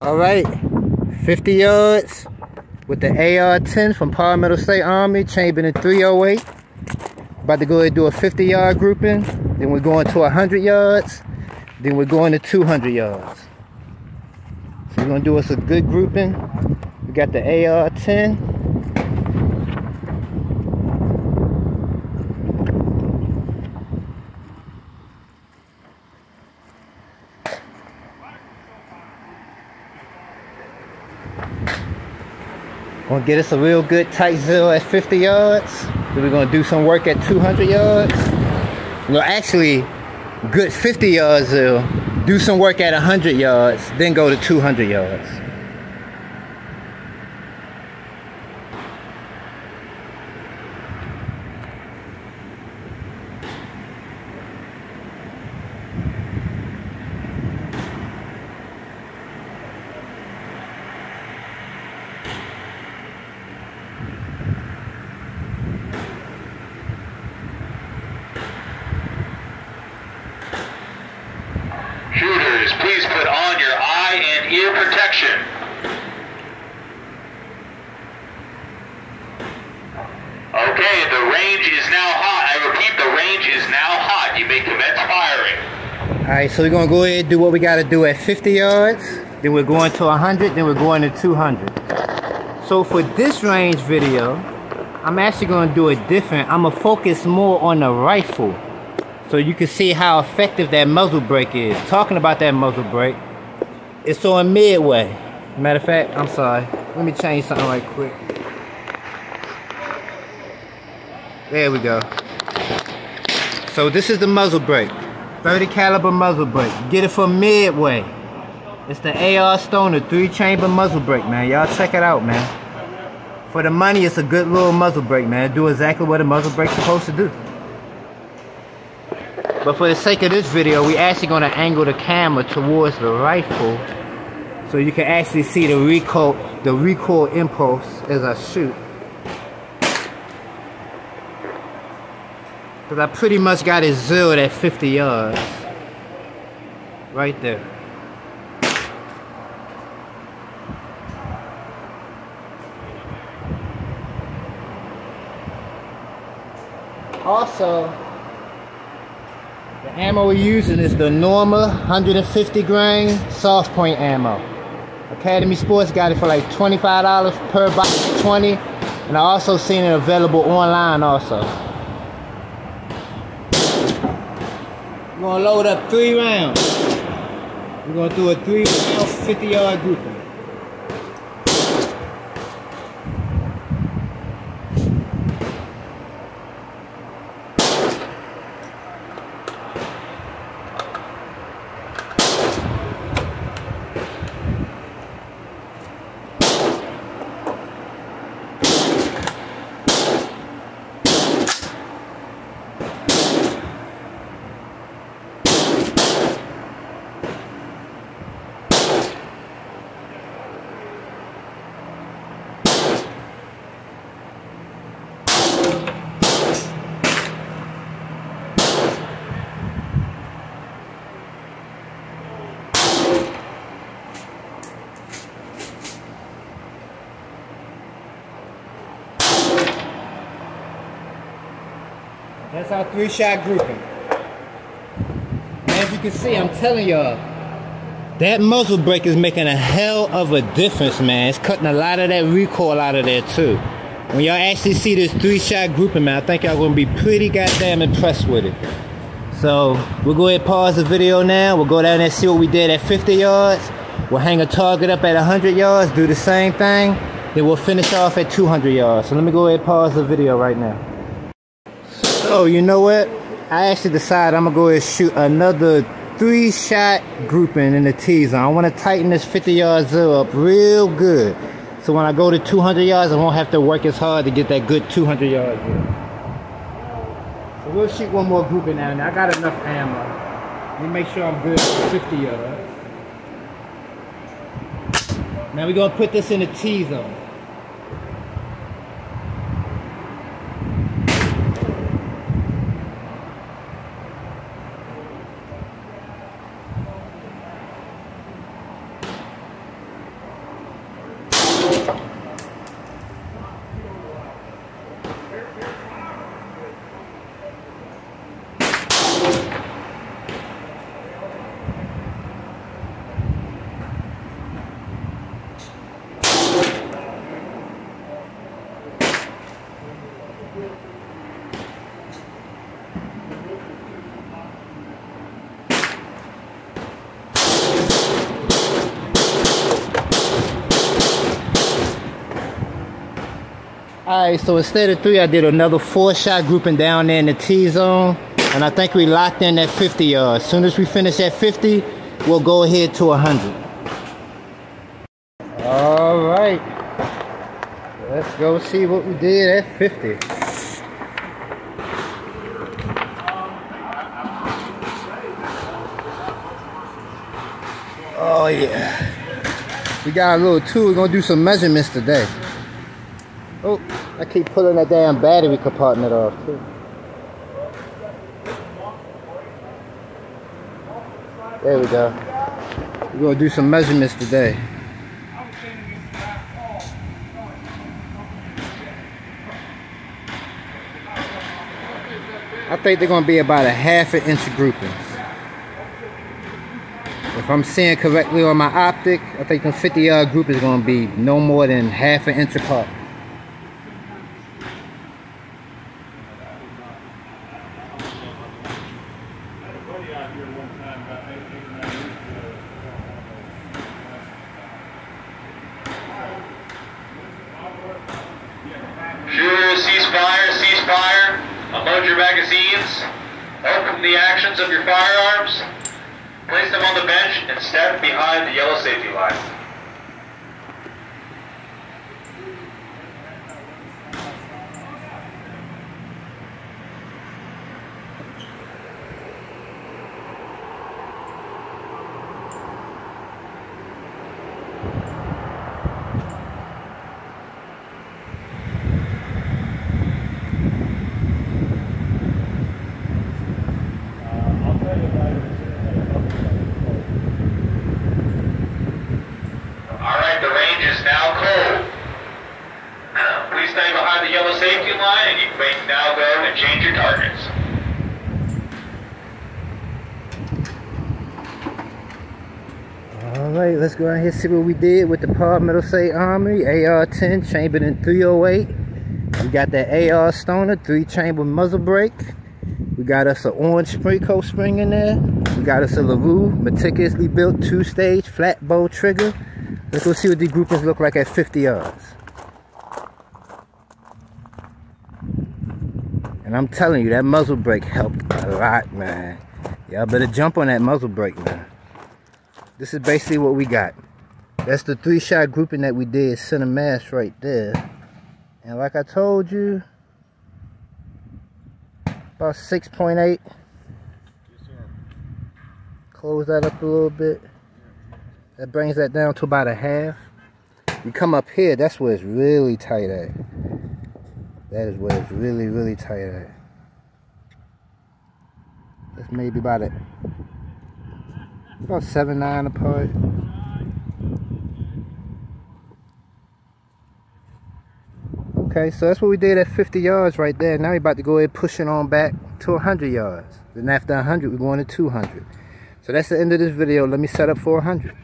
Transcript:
Alright, 50 yards with the AR10 from Palmetto State Army, chambered in 308. About to go ahead and do a 50 yard grouping. Then we're going to 100 yards. Then we're going to 200 yards. So we're going to do us a good grouping. We got the AR10. Gonna get us a real good tight zero at 50 yards. Then we're gonna do some work at 200 yards. No, actually, good 50 yards zero. Do some work at 100 yards, then go to 200 yards. Shooters, please put on your eye and ear protection. Okay, the range is now hot. I repeat, the range is now hot. You may commence firing. Alright, so we're going to go ahead and do what we got to do at 50 yards. Then we're going to 100, then we're going to 200. So for this range video, I'm actually going to do it different. I'm going to focus more on the rifle, so you can see how effective that muzzle brake is. Talking about that muzzle brake, it's on midway. Matter of fact, I'm sorry. Let me change something right quick. There we go. So this is the muzzle brake. 30 caliber muzzle brake. Get it from midway. It's the AR Stoner 3-chamber muzzle brake, man. Y'all check it out, man. For the money, it's a good little muzzle brake, man. Do exactly what a muzzle brake's supposed to do. But for the sake of this video, we actually going to angle the camera towards the rifle so you can actually see the recoil impulse as I shoot. Because I pretty much got it zeroed at 50 yards. Right there. Also, the ammo we're using is the Norma 150 grain soft point ammo. Academy Sports got it for like $25 per box, 20. And I also seen it available online also. We're gonna load up 3 rounds. We're gonna do a 3-round 50 yard grouping. That's our 3-shot grouping. And as you can see, I'm telling y'all, that muzzle brake is making a hell of a difference, man. It's cutting a lot of that recoil out of there too. When y'all actually see this 3-shot grouping, man, I think y'all gonna be pretty goddamn impressed with it. So we'll go ahead and pause the video now. We'll go down there and see what we did at 50 yards. We'll hang a target up at 100 yards, do the same thing. Then we'll finish off at 200 yards. So let me go ahead and pause the video right now. So you know what? I actually decided I'm gonna go ahead and shoot another 3-shot grouping in the T-zone. I want to tighten this 50 yard zero up real good. So when I go to 200 yards, I won't have to work as hard to get that good 200 yards in. So we'll shoot one more grouping now. I got enough ammo. Let me make sure I'm good for 50 yards. Now we're gonna put this in the T-zone. Alright, so instead of 3, I did another 4-shot grouping down there in the T-zone. And I think we locked in at 50 yards. As soon as we finish at 50, we'll go ahead to 100. Alright. Let's go see what we did at 50. Oh yeah. We got a little tool. We're gonna do some measurements today. Oh, I keep pulling that damn battery compartment off too. There we go. We're gonna do some measurements today. I think they're gonna be about a ½ inch groupings. If I'm seeing correctly on my optic, I think the 50-yard group is gonna be no more than ½ inch apart. Shooters, ceasefire. Unload your magazines. Open the actions of your firearms. Place them on the bench and step behind the yellow safety line. Please stay behind the yellow safety line and you may now go and change your targets. Alright, let's go ahead and see what we did with the Palmetto State Armory AR10 chambered in 308. We got that AR Stoner 3-chamber muzzle brake. We got us an orange spray coat spring in there. We got us a LaRue meticulously built 2-stage flat bow trigger. Let's go see what these groupings look like at 50 yards. And I'm telling you, that muzzle brake helped a lot, man. Y'all better jump on that muzzle brake, man. This is basically what we got. That's the 3-shot grouping that we did center mass right there. And like I told you, about 6.8. Close that up a little bit. That brings that down to about a ½ You come up here, that's where it's really tight at. That is where it's really, really tight at. That's maybe about 7-9 apart. Okay, so that's what we did at 50 yards right there. Now we're about to go ahead and push it on back to 100 yards. Then after 100, we're going to 200. So that's the end of this video. Let me set up for 100.